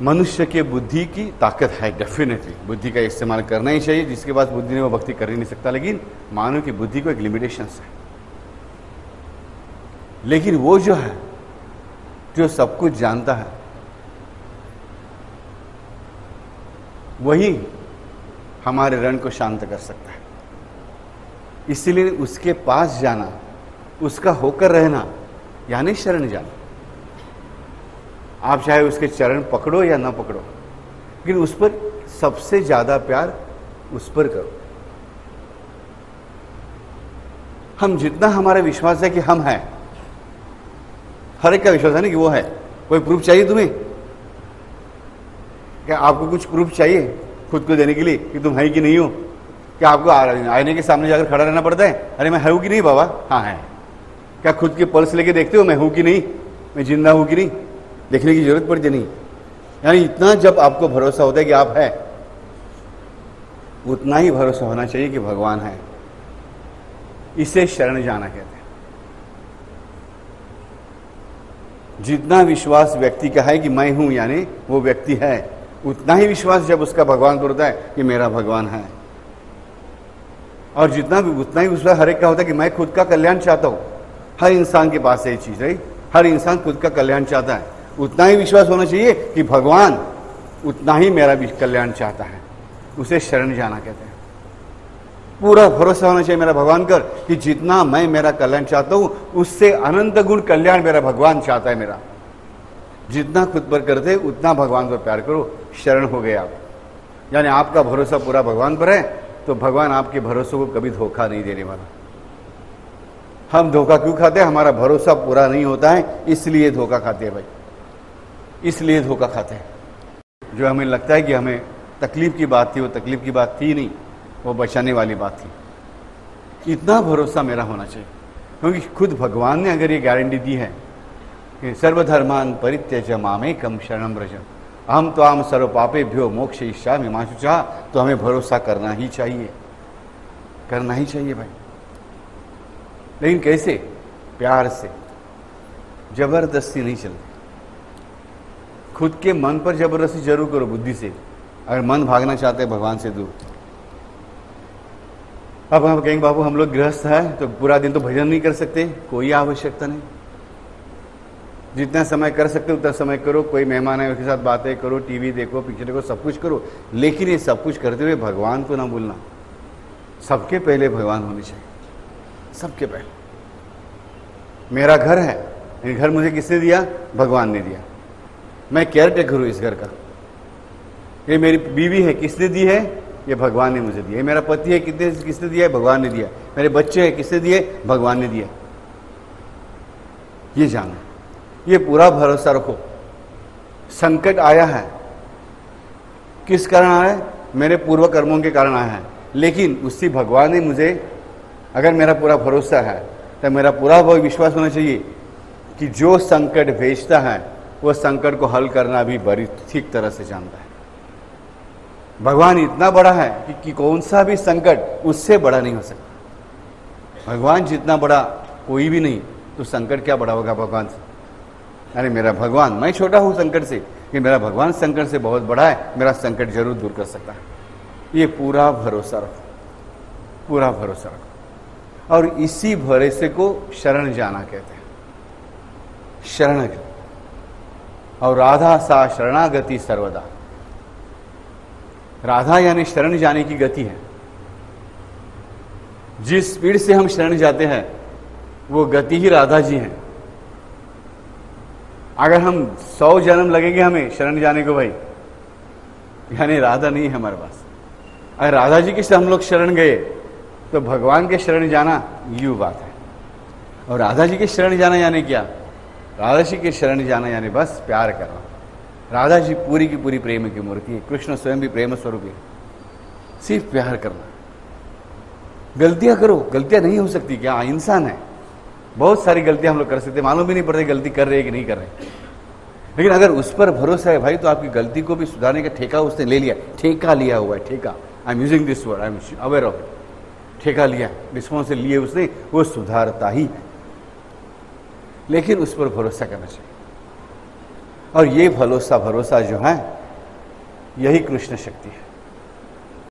मनुष्य के बुद्धि की ताकत है, डेफिनेटली बुद्धि का इस्तेमाल करना ही चाहिए। जिसके पास बुद्धि नहीं वो भक्ति कर ही नहीं सकता। लेकिन मानव की बुद्धि को एक लिमिटेशंस है। लेकिन वो जो है, जो सब कुछ जानता है, वही हमारे रण को शांत कर सकता है। इसलिए उसके पास जाना, उसका होकर रहना, यानी शरण जाना। आप चाहे उसके चरण पकड़ो या ना पकड़ो, लेकिन उस पर सबसे ज्यादा प्यार उस पर करो। हम जितना हमारा विश्वास है कि हम हैं, हर एक का विश्वास है ना कि वो है। कोई प्रूफ चाहिए तुम्हें? क्या आपको कुछ प्रूफ चाहिए खुद को देने के लिए कि तुम है कि नहीं हो? क्या आपको आईने के सामने जाकर खड़ा रहना पड़ता है? अरे मैं हूं कि नहीं बाबा? हाँ है। क्या खुद के पल्स लेके देखते हो मैं हूं कि नहीं, मैं जिंदा हूं कि नहीं? देखने की जरूरत पड़ती नहीं। यानी इतना जब आपको भरोसा होता है कि आप है, उतना ही भरोसा होना चाहिए कि भगवान है। इसे शरण जाना कहते हैं। जितना विश्वास व्यक्ति का है कि मैं हूं, यानी वो व्यक्ति है, उतना ही विश्वास जब उसका भगवान पर होता है कि मेरा भगवान है। और उतना ही विश्वास हर एक का होता है कि मैं खुद का कल्याण चाहता हूं। हर इंसान के पास यही चीज है, हर इंसान खुद का कल्याण चाहता है। उतना ही विश्वास होना चाहिए कि भगवान उतना ही मेरा भी कल्याण चाहता है। उसे शरण जाना कहते हैं। पूरा भरोसा होना चाहिए मेरा भगवान कर कि जितना मैं मेरा कल्याण चाहता हूं, उससे अनंत गुण कल्याण मेरा भगवान चाहता है। मेरा जितना खुद पर करते उतना भगवान पर प्यार करो। शरण हो गए आप, यानी आपका भरोसा पूरा भगवान पर है, तो भगवान आपके भरोसे को कभी धोखा नहीं देने वाला। हम धोखा क्यों खाते हैं? हमारा भरोसा पूरा नहीं होता है, इसलिए धोखा खाते हैं भाई, इसलिए धोखा खाते हैं। जो हमें लगता है कि हमें तकलीफ की बात थी, वो तकलीफ की बात थी नहीं, वो बचाने वाली बात थी। इतना भरोसा मेरा होना चाहिए, क्योंकि खुद भगवान ने अगर ये गारंटी दी है कि सर्वधर्मान परित्यज्य मामेकं शरणं व्रज अहम त्वां सर्व पापेभ्यो मोक्षयिष्यामि मा शुचः, तो हमें भरोसा करना ही चाहिए, करना ही चाहिए भाई। लेकिन कैसे? प्यार से, जबरदस्ती नहीं चलती। खुद के मन पर जबरदस्ती जरूर करो, बुद्धि से, अगर मन भागना चाहते हैं भगवान से दूर। अब हम कहेंगे बाबू हम लोग गृहस्थ हैं तो पूरा दिन तो भजन नहीं कर सकते, कोई आवश्यकता नहीं। जितना समय कर सकते उतना समय करो। कोई मेहमान है उसके साथ बातें करो, टीवी देखो, पिक्चर देखो, सब कुछ करो। लेकिन ये सब कुछ करते हुए भगवान को ना भूलना। सबके पहले भगवान होने चाहिए, सबके पहले। मेरा घर है, ये घर मुझे किसने दिया? भगवान ने दिया। मैं केयर टेकर हूँ इस घर का। ये मेरी बीवी है, किसने दी है? ये भगवान ने मुझे दिया। ये मेरा पति है, किसने दिया है? भगवान ने दिया। मेरे बच्चे हैं, किसने दिए? भगवान ने दिया। ये जानो, ये पूरा भरोसा रखो। संकट आया है, किस कारण आया है? मेरे पूर्व कर्मों के कारण आया है। लेकिन उसी भगवान ने मुझे, अगर मेरा पूरा भरोसा है तो मेरा पूरा विश्वास होना चाहिए कि जो संकट भेजता है वो संकट को हल करना भी बड़ी ठीक तरह से जानता है। भगवान इतना बड़ा है कि कौन सा भी संकट उससे बड़ा नहीं हो सकता। भगवान जितना बड़ा कोई भी नहीं, तो संकट क्या बड़ा होगा भगवान से? अरे मेरा भगवान, मैं छोटा हूं संकट से, कि मेरा भगवान संकट से बहुत बड़ा है, मेरा संकट जरूर दूर कर सकता है। ये पूरा भरोसा रखो, पूरा भरोसा रखो। और इसी भरोसे को शरण जाना कहते हैं, शरणागति। और राधा सा शरणागति सर्वदा। राधा यानी शरण जाने की गति है। जिस स्पीड से हम शरण जाते हैं वो गति ही राधा जी हैं। अगर हम 100 जन्म लगेंगे हमें शरण जाने को भाई, यानी राधा नहीं है हमारे पास। अगर राधा जी के हम लोग शरण गए तो भगवान के शरण जाना यूं बात है। और राधा जी के शरण जाना यानी क्या? राधा जी के शरण जाना यानी बस प्यार करना। राधा जी पूरी की पूरी प्रेम की मूर्ति है, कृष्ण स्वयं भी प्रेम स्वरूप है। सिर्फ प्यार करना। गलतियां करो, गलतियां नहीं हो सकती क्या? इंसान है, बहुत सारी गलतियां हम लोग कर सकते, मालूम भी नहीं पड़ता गलती कर रहे हैं कि नहीं कर रहे। लेकिन अगर उस पर भरोसा है भाई, तो आपकी गलती को भी सुधारने का ठेका उसने ले लिया। ठेका लिया हुआ है, ठेका। I am using this word, I am aware of it. ठेका लिया, रिस्पॉन्सिबिलिटी लिए उसने, वो सुधारता ही है। लेकिन उस पर भरोसा करना चाहिए। और ये भरोसा जो है यही कृष्ण शक्ति है।